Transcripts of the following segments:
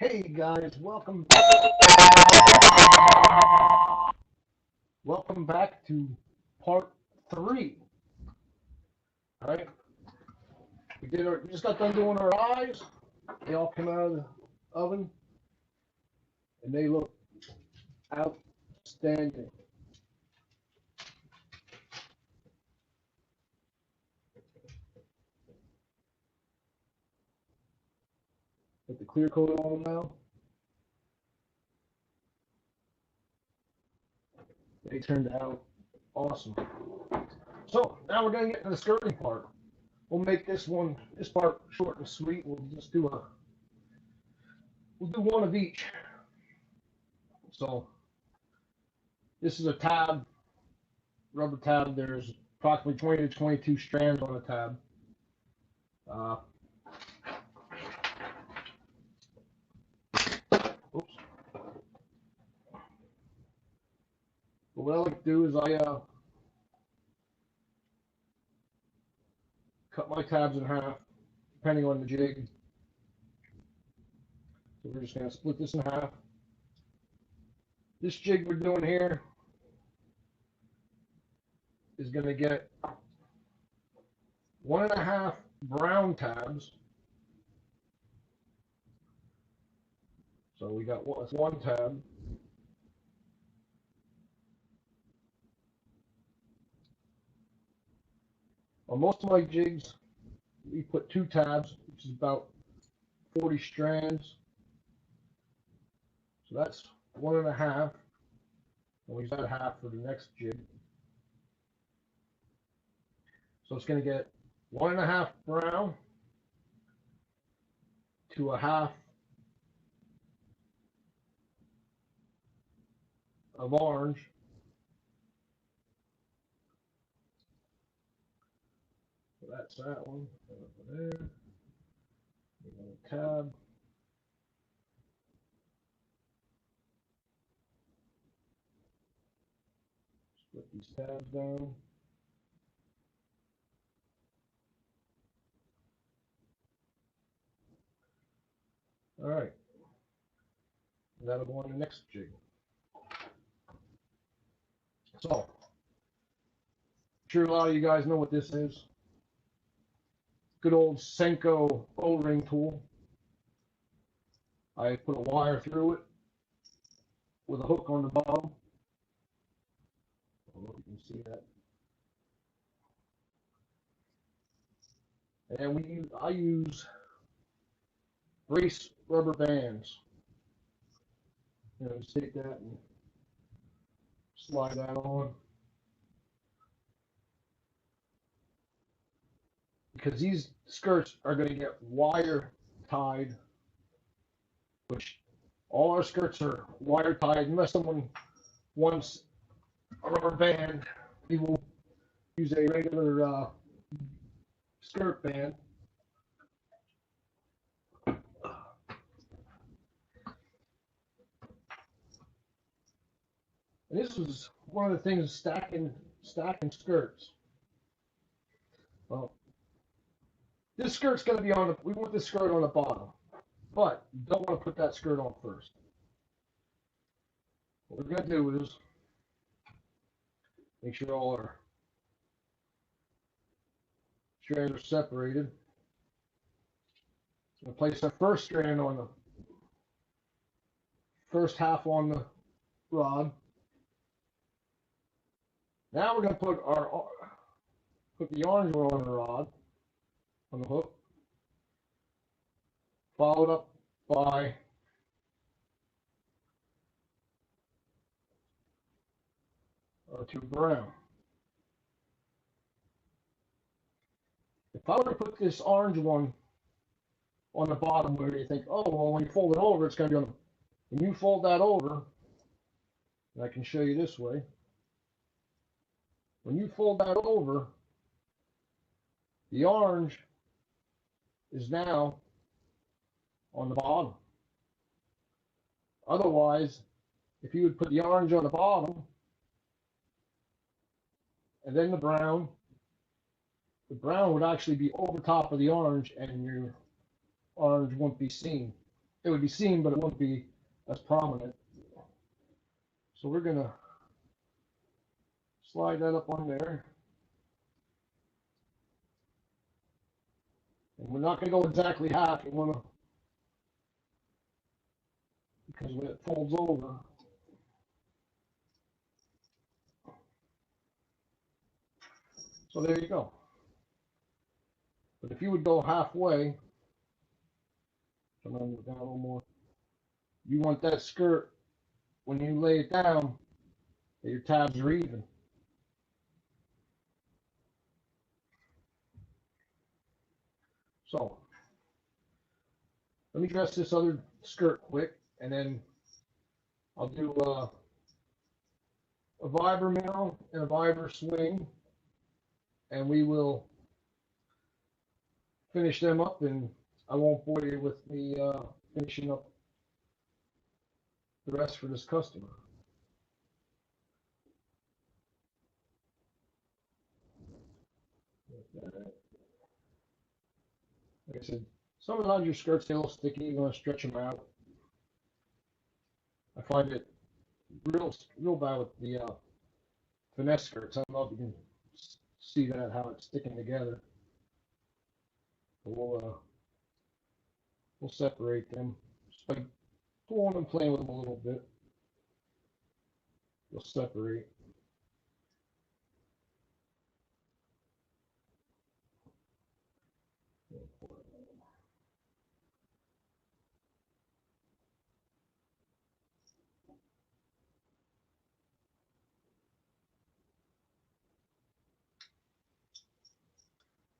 Hey guys, welcome back to part three. All right, we just got done doing our eyes. They all came out of the oven, and they look outstanding. Put the clear coat on them now. They turned out awesome. So now we're gonna get to the skirting part. We'll make this part short and sweet. We'll do one of each. So this is a tab, rubber tab. There's approximately 20 to 22 strands on the tab. Oops. But what I like to do is I cut my tabs in half, depending on the jig. So we're just going to split this in half. This jig we're doing here is going to get 1.5 brown tabs. So we got one tab. On most of my jigs, we put 2 tabs, which is about 40 strands. So that's 1.5. And we use that half for the next jig. So it's going to get 1.5 brown to a half of orange. So that's that one. Over there. Tab. Split these tabs down. All right. That'll go on the next jig. So, I'm sure a lot of you guys know what this is. Good old Senko O-ring tool. I put a wire through it with a hook on the bottom. I don't know if you can see that. And I use brace rubber bands. You know, just take that and slide that on. Because these skirts are going to get wire tied, which all our skirts are wire tied unless someone wants a rubber band. We will use a regular skirt band. And this was one of the things stacking skirts. Well, this skirt's going to be we want this skirt on the bottom, but you don't want to put that skirt on first. What we're going to do is make sure all our strands are separated. I'm going to place our first strand on the first half on the rod. Now we're going to put the orange one on the rod, on the hook, followed up by our 2 brown. If I were to put this orange one on the bottom where you think, oh, well, when you fold it over, it's going to be on the, when you fold that over, and I can show you this way, when you fold that over, the orange is now on the bottom. Otherwise, if you would put the orange on the bottom and then the brown would actually be over top of the orange and your orange won't be seen. it would be seen, but it wouldn't be as prominent. So we're gonna slide that up on there. And we're not gonna go exactly half. You wanna, because when it folds over, so there you go. But if you would go halfway, come on down a little more, you want that skirt, when you lay it down, that your tabs are even. So, let me dress this other skirt quick, and then I'll do a Viber mill and a Viber swing, and we will finish them up, and I won't bore you with me finishing up the rest for this customer. Like I said, sometimes your skirts get a little sticky. You want to stretch them out. I find it real bad with the finesse skirts. I don't know if you can see that, how it's sticking together. But we'll separate them just by pulling and playing with them a little bit. We'll separate.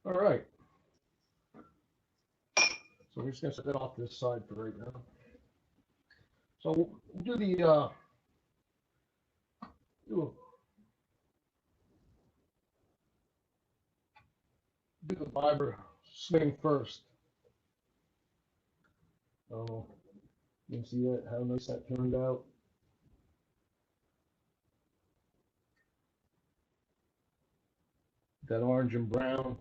All right. So we're just gonna set that off to the side for right now. So we'll do the do the Viber swing first. Oh, you can see that, how nice that turned out. That orange and brown.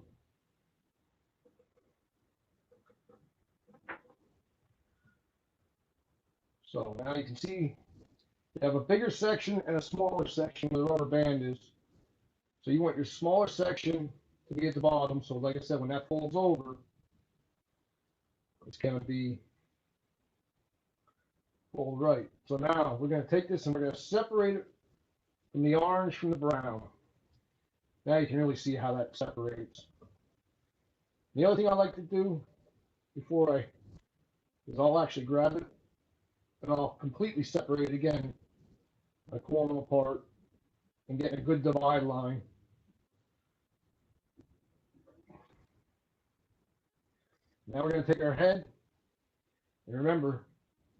So now you can see you have a bigger section and a smaller section where the rubber band is. So you want your smaller section to be at the bottom. So like I said, when that folds over, it's going to be fold right. So now we're going to take this and we're going to separate it from the orange from the brown. Now you can really see how that separates. The other thing I like to do before is I'll actually grab it and I'll completely separate it again by pulling them apart and getting a good divide line. Now we're going to take our head, and remember,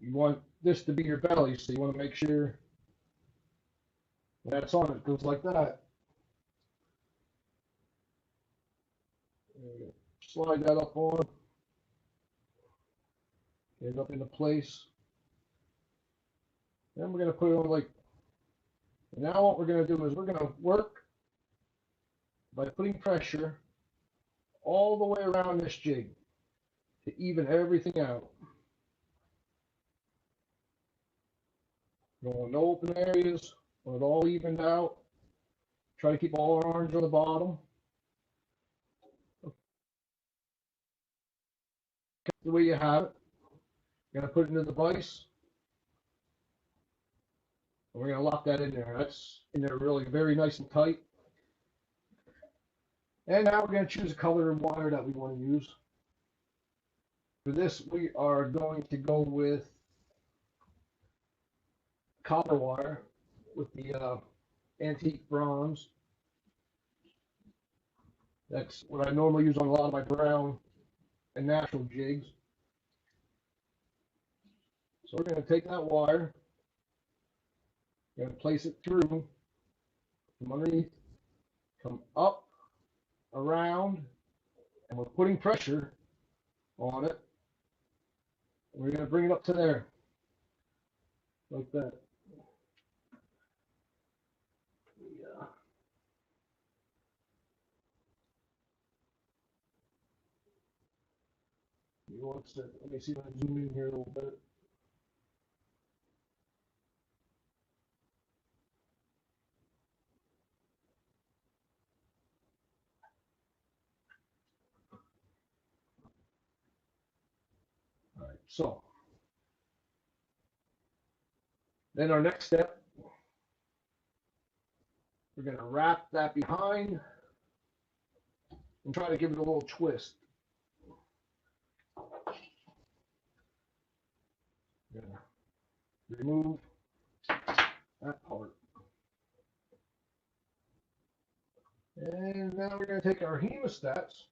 you want this to be your belly, so you want to make sure that's on it. Goes like that. Slide that up on, get it up into place. Then we're going to put it on like, now what we're going to do is we're going to work by putting pressure all the way around this jig to even everything out. Going no open areas, want it all evened out. Try to keep all our orange on the bottom. The way you have it. You're going to put it into the vise. And we're going to lock that in there. That's in there really very nice and tight. And now we're going to choose a color of wire that we want to use. For this, we are going to go with copper wire with the antique bronze. That's what I normally use on a lot of my brown and natural jigs. So we're going to take that wire, we're going to place it through from underneath, come up, around, and we're putting pressure on it. We're going to bring it up to there, like that. Yeah. Let me see if I can zoom in here a little bit. All right, so then our next step, we're going to wrap that behind and try to give it a little twist. Remove that part. And now we're going to take our hemostats.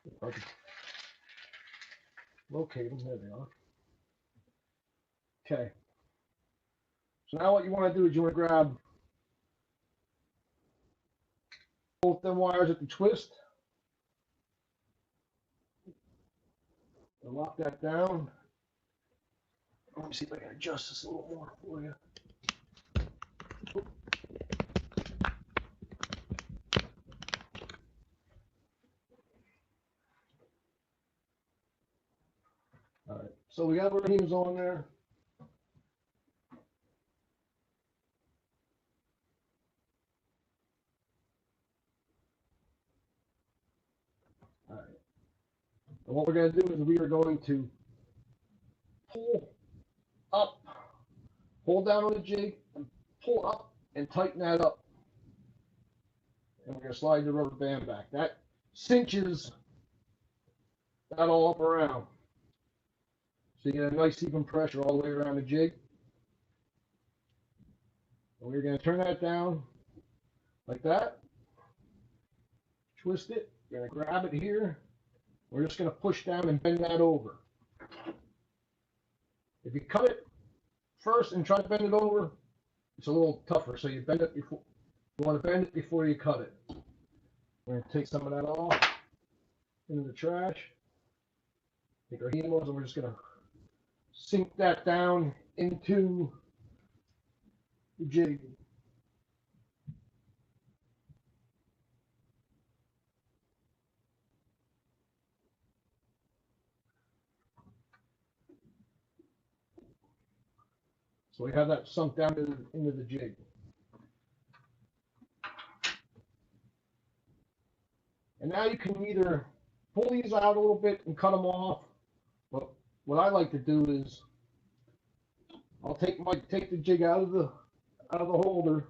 If I can locate them, there they are. Okay. So now what you want to do is you want to grab both them wires at the twist and lock that down. Let me see if I can adjust this a little more for you. All right, so we got our hems on there. All right. And what we're going to do is we are going to pull up, hold down on the jig, and pull up and tighten that up. And we're going to slide the rubber band back. That cinches that all up around. So you get a nice even pressure all the way around the jig. And we're going to turn that down like that. Twist it. We're going to grab it here. We're just going to push down and bend that over. If you cut it first and try to bend it over, it's a little tougher. So you bend it before. You want to bend it before you cut it. We're going to take some of that off into the trash. Take our hemos and we're just going to sink that down into the jig. So we have that sunk down into the jig. And now you can either pull these out a little bit and cut them off. But what I like to do is I'll take the jig out of the holder.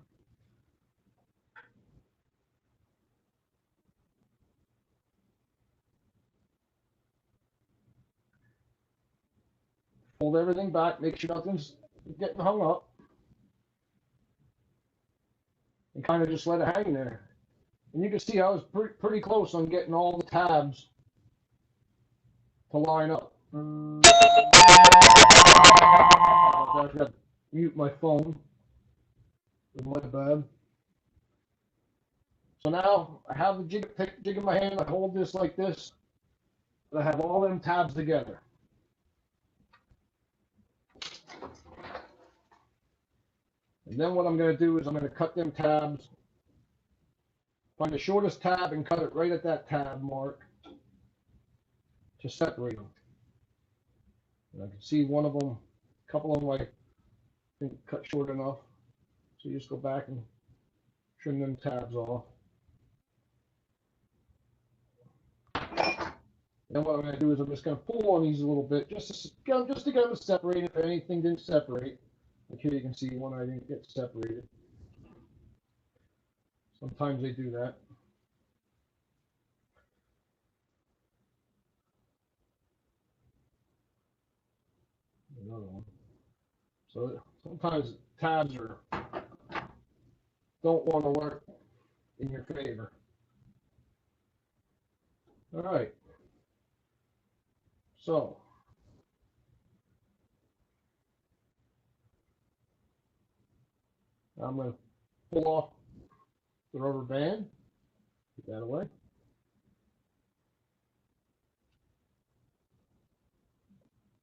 Fold everything back, make sure nothing's getting hung up. And kind of just let it hang there. And you can see I was pretty close on getting all the tabs to line up. I've got to mute my phone. My bad. So now I have the jig, take the jig in my hand, I hold this like this, and I have all them tabs together. And then what I'm going to do is I'm going to cut them tabs, find the shortest tab and cut it right at that tab mark to separate them. And I can see one of them, a couple of them I think cut short enough. So you just go back and trim them tabs off. Then what I'm going to do is I'm just going to pull on these a little bit just to get them separated if anything didn't separate. Like here you can see one I didn't get separated. Sometimes they do that. Another one. So sometimes tabs don't want to work in your favor. All right. So I'm going to pull off the rubber band. Get that away.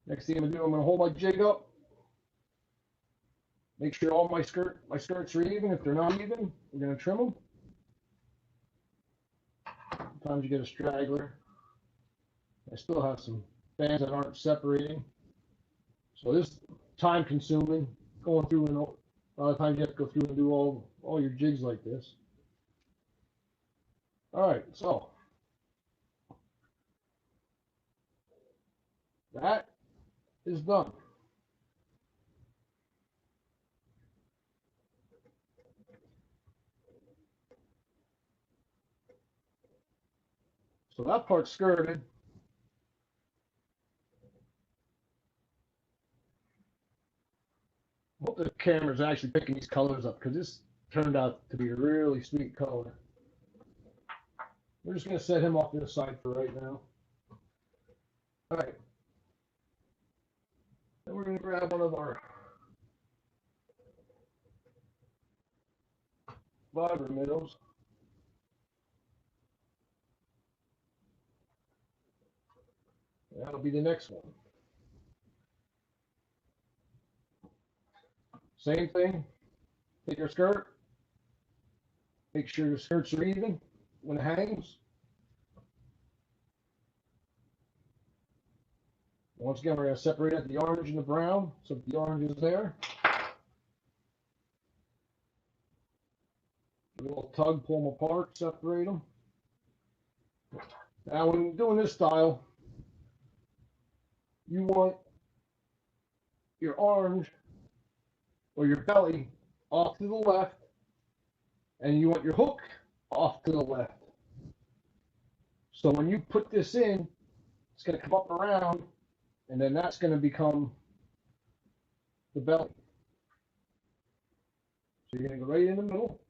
Next thing I'm going to do, I'm going to hold my jig up. Make sure all my skirts are even. If they're not even, we're going to trim them. Sometimes you get a straggler. I still have some bands that aren't separating. So this is time consuming, going through, and a lot of times you have to go through and do all your jigs like this. All right, so that is done. So that part's skirted. I hope the camera's actually picking these colors up because this turned out to be a really sweet color. We're just going to set him off to the side for right now. All right. Then we're going to grab one of our vibra minnows. That'll be the next one. Same thing. Take your skirt. Make sure your skirts are even when it hangs. Once again, we're going to separate out the orange and the brown, so that the orange is there. A little tug, pull them apart, separate them. Now, when doing this style, you want your orange or your belly off to the left, and you want your hook off to the left. So when you put this in, it's going to come up around, and then that's going to become the belly. So you're going to go right in the middle.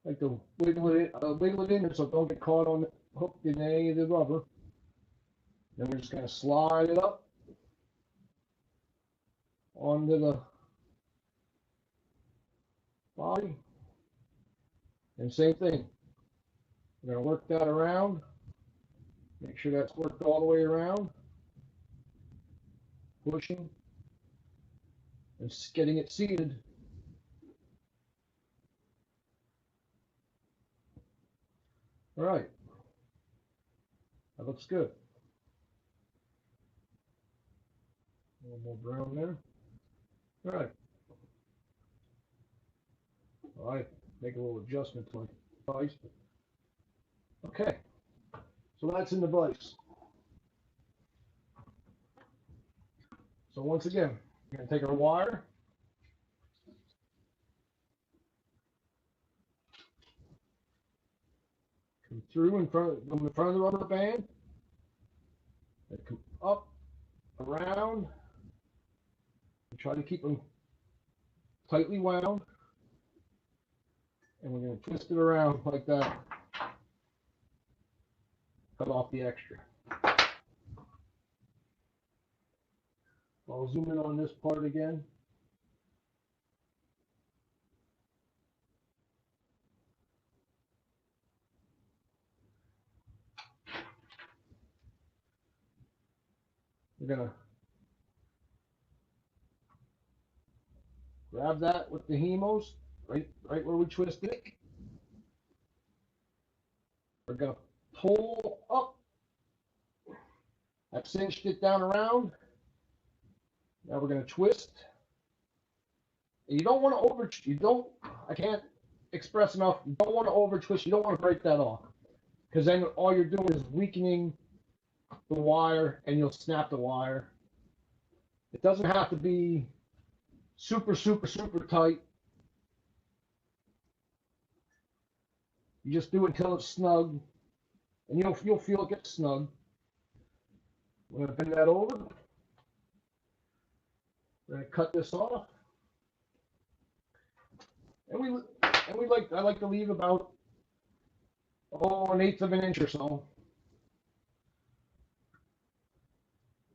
Like to wiggle it in so don't get caught on the hook in any of the rubber. Then we're just going to slide it up onto the body. And same thing. We're going to work that around. Make sure that's worked all the way around. Pushing. And getting it seated. All right. That looks good. A little more brown there. All right. All right. Make a little adjustment to my vise. Okay. So that's in the vise. So once again, we're going to take our wire. Come through in front of the rubber band. And come up, around. And try to keep them tightly wound. And we're going to twist it around like that. Cut off the extra. I'll zoom in on this part again. We're going to grab that with the hemos, right where we twisted it. We're going to pull up. I've cinched it down around. Now we're going to twist. And you don't want to I can't express enough, you don't want to over twist, you don't want to break that off. Because then all you're doing is weakening the wire and you'll snap the wire. It doesn't have to be super tight. You just do it until it's snug, and you'll feel it get snug. We're going to bend that over. We're going to cut this off, and I like to leave about 1/8 of an inch or so.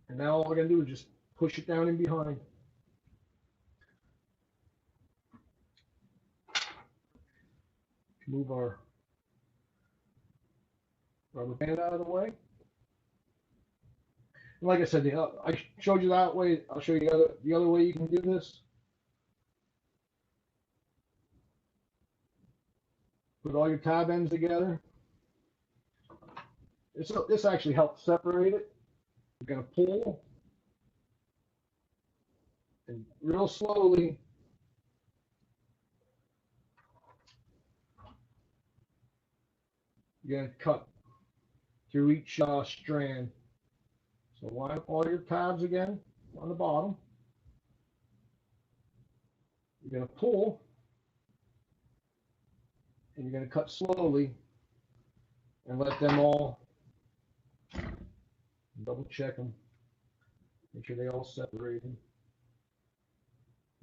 And now all we're going to do is just push it down in behind. Move our rubber band out of the way. And like I said, I showed you that way. I'll show you the other way you can do this. Put all your tab ends together. This actually helps separate it. You're going to pull, and real slowly you're going to cut through each strand. So line up all your tabs again on the bottom. You're going to pull, and you're going to cut slowly and let them all, double check them, make sure they all separated.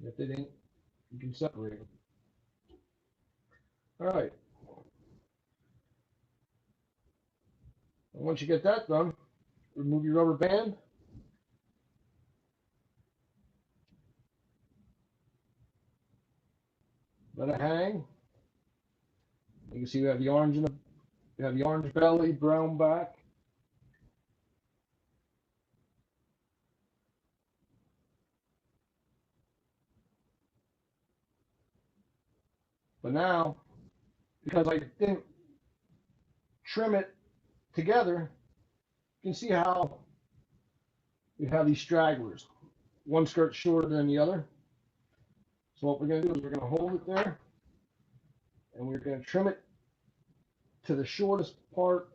If they didn't, you can separate them. All right. And once you get that done, remove your rubber band. Let it hang. You can see we have the orange you have the orange belly, brown back. But now, because I didn't trim it together, you can see how we have these stragglers. One skirt shorter than the other. So what we're going to do is we're going to hold it there, and we're going to trim it to the shortest part.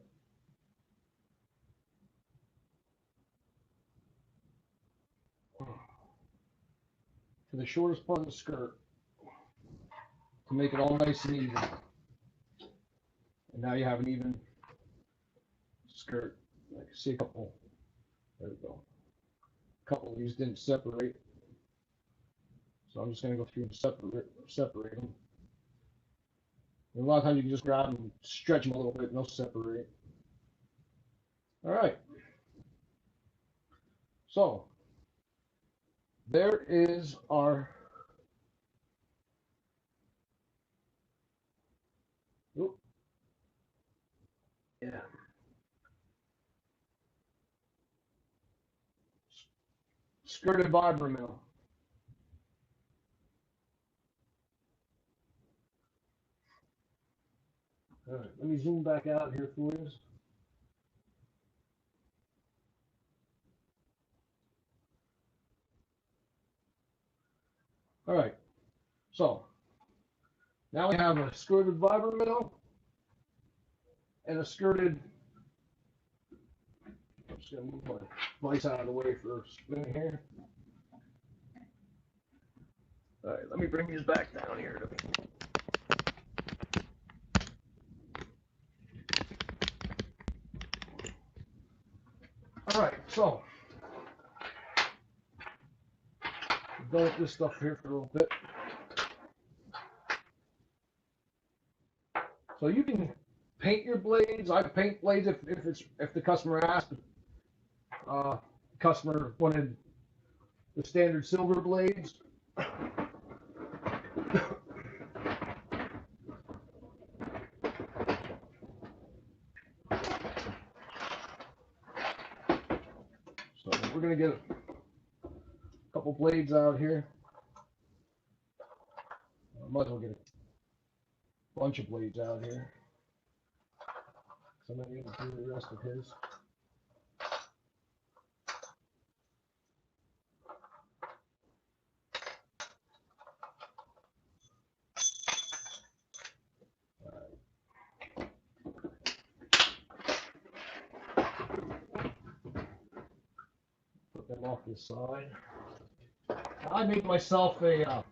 To the shortest part of the skirt to make it all nice and even. And now you have an even skirt. I can see a couple. There we go. A couple of these didn't separate. So I'm just going to go through and separate them. And a lot of times you can just grab them and stretch them a little bit and they'll separate. All right. So there is our skirted vibra mill. All right, let me zoom back out here for you. All right, so now we have a skirted vibra mill and a skirted. I'm just going to move my vise out of the way for a spin here. All right, let me bring these back down here. All right, so we've done with this stuff here for a little bit. So you can paint your blades. I paint blades if the customer asks. Customer wanted the standard silver blades. So we're going to get a couple blades out here. I might as well get a bunch of blades out here. Somebody will do the rest of his. Put them off the side. I made myself a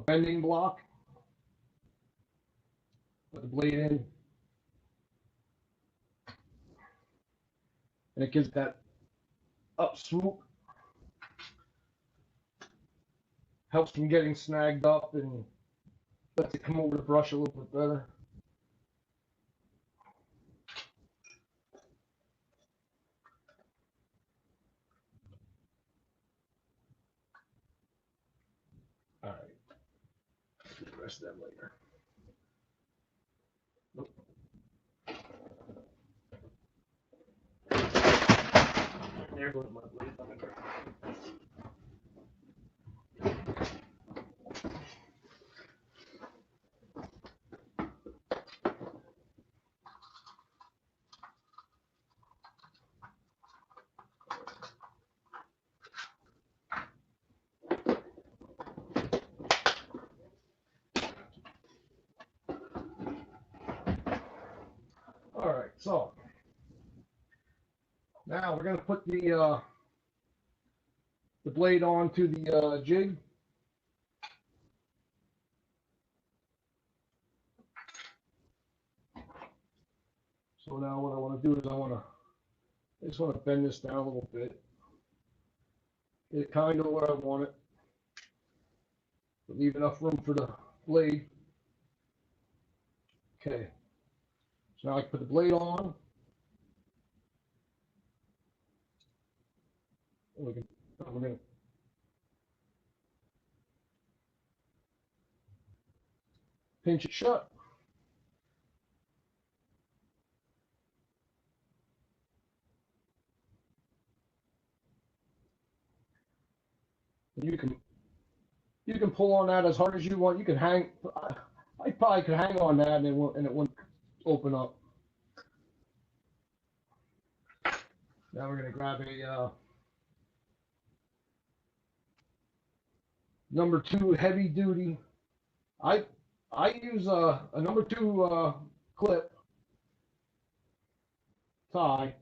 bending block. Put the blade in, and it gives that up swoop. Helps from getting snagged up and lets it come over the brush a little bit better. All right, do the rest of them later. Nope. There goes my blade on the ground. So now we're going to put the blade onto the jig. So now what I want to do is I just want to bend this down a little bit. Get it kind of where I want it. But leave enough room for the blade. Okay. So now I can put the blade on. We're going to pinch it shut. You can pull on that as hard as you want. You can hang. I probably could hang on that and it wouldn't open up. Now we're going to grab a number 2 heavy duty. I use a number 2 clip tie,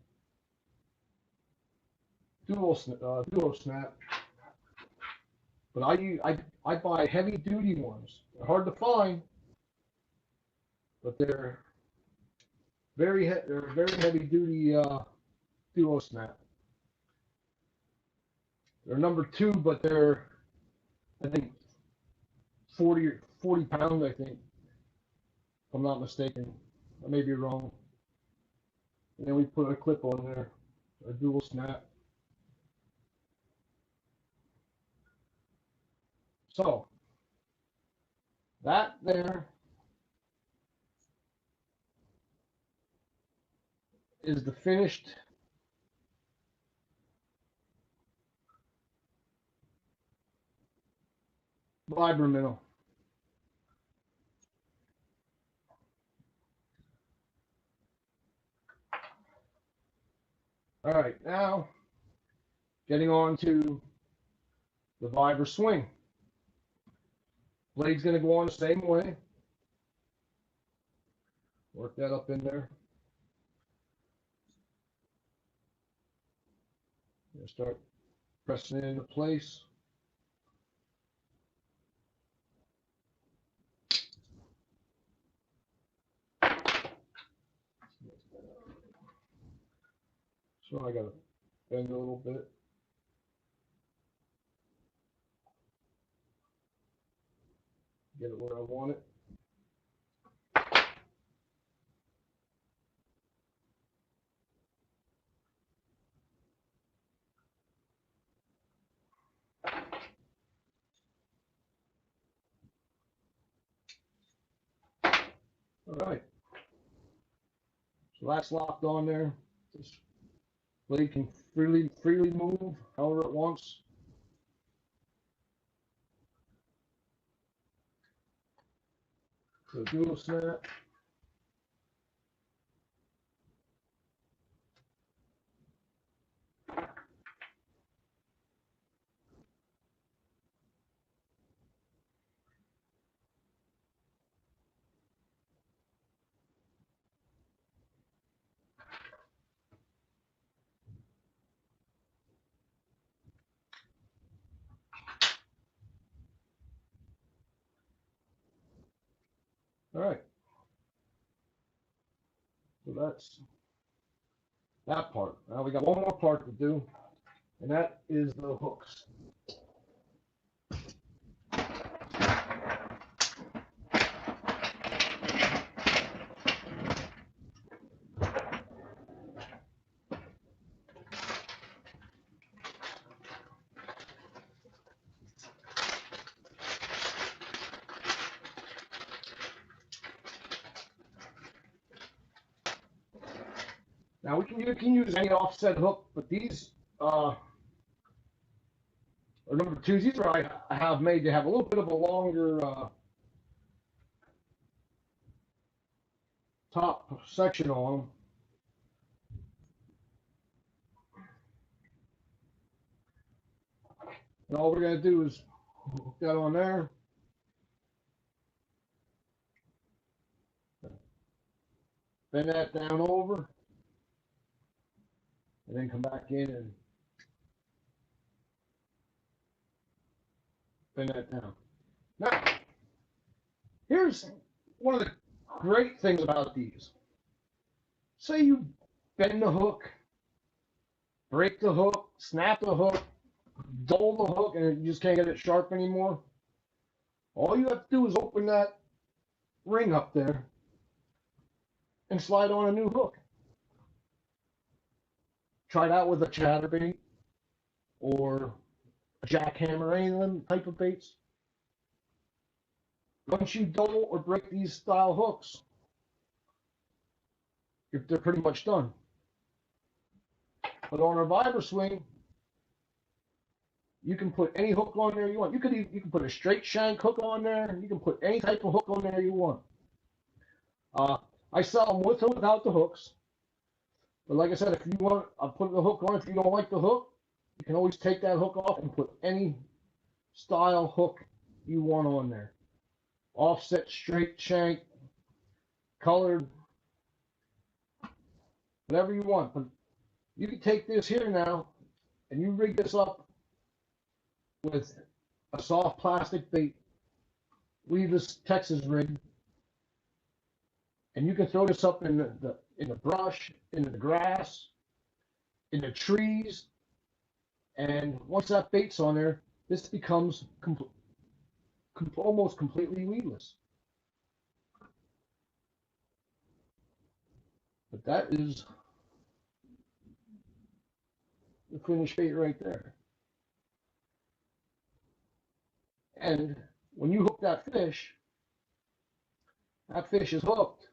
dual snap. But I buy heavy duty ones. They're hard to find, but they're very heavy duty duo snap. They're number 2, but they're, I think, 40 pounds, I think, if I'm not mistaken. I may be wrong. And then we put a clip on there, a dual snap. So that there is the finished vibra minnow. All right, now getting on to the vibra swing. Blade's going to go on the same way. Work that up in there. Start pressing it into place. So I got to bend a little bit. Get it where I want it. All right. So that's locked on there. This blade can freely move however it wants. So dual snap. All right. So that's that part. Now we got one more part to do, and that is the hooks. Now you can use any offset hook, but these are number 2s. These are I have made to have a little bit of a longer top section on them. And all we're going to do is hook that on there. bend that down over, and then come back in and bend that down. Now, here's one of the great things about these. Say you bend the hook, break the hook, snap the hook, dull the hook, and you just can't get it sharp anymore. All you have to do is open that ring up there and slide on a new hook. Try it out with a chatterbait or a jackhammer, any of them type of baits. Once you dull or break these style hooks, they're pretty much done. But on a vibra swing, you can put any hook on there you want. You can put a straight shank hook on there. You can put any type of hook on there you want. I sell them with or without the hooks. But like I said, if you want, I'll put the hook on. If you don't like the hook, you can always take that hook off and put any style hook you want on there. Offset, straight shank, colored, whatever you want. But you can take this here now and you rig this up with a soft plastic bait, weedless Texas rig, and you can throw this up in the brush, in the grass, in the trees, and once that bait's on there, this becomes almost completely weedless. But that is the finished bait right there. And when you hook that fish is hooked.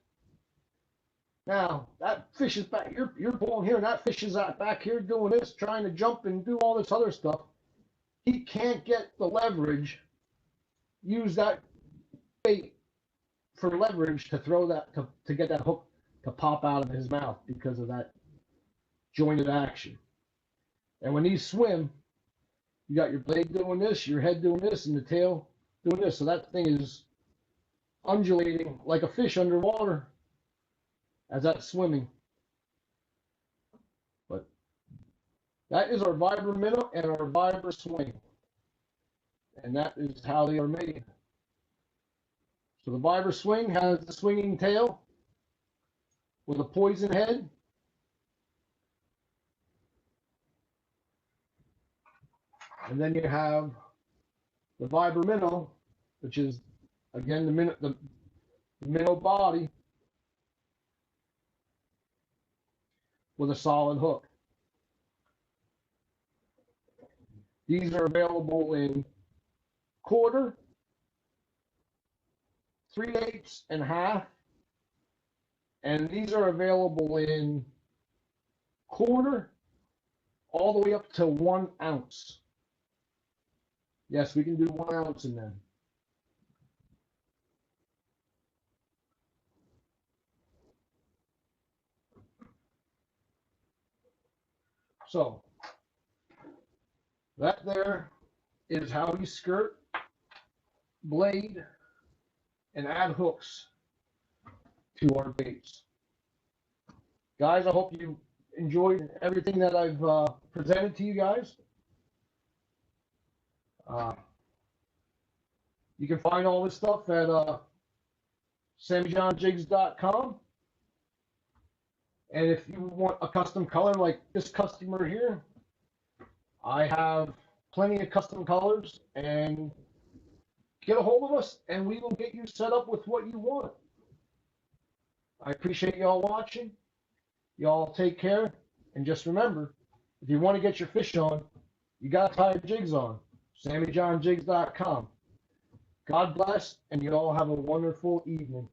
Now, that fish is back, you're pulling here, and that fish is back here doing this, trying to jump and do all this other stuff. He can't get the leverage, use that bait for leverage to throw that, to get that hook to pop out of his mouth because of that jointed action. And when these swim, you got your blade doing this, your head doing this, and the tail doing this. So that thing is undulating like a fish underwater as that's swimming. But that is our vibra minnow and our vibra swing. And that is how they are made. So the vibra swing has the swinging tail with a poison head. And then you have the vibra minnow, which is again the minnow body with a solid hook. These are available in quarter, 3/8 and half, and these are available in quarter all the way up to 1 ounce. Yes, we can do 1 ounce in them. So that there is how we skirt, blade, and add hooks to our baits. Guys, I hope you enjoyed everything that I've presented to you guys. You can find all this stuff at SammyJohnJigs.com. And if you want a custom color like this customer here, I have plenty of custom colors, and get a hold of us and we will get you set up with what you want. I appreciate y'all watching. Y'all take care, and just remember, if you want to get your fish on, you got to tie your jigs on. SammyJohnJigs.com. God bless, and you all have a wonderful evening.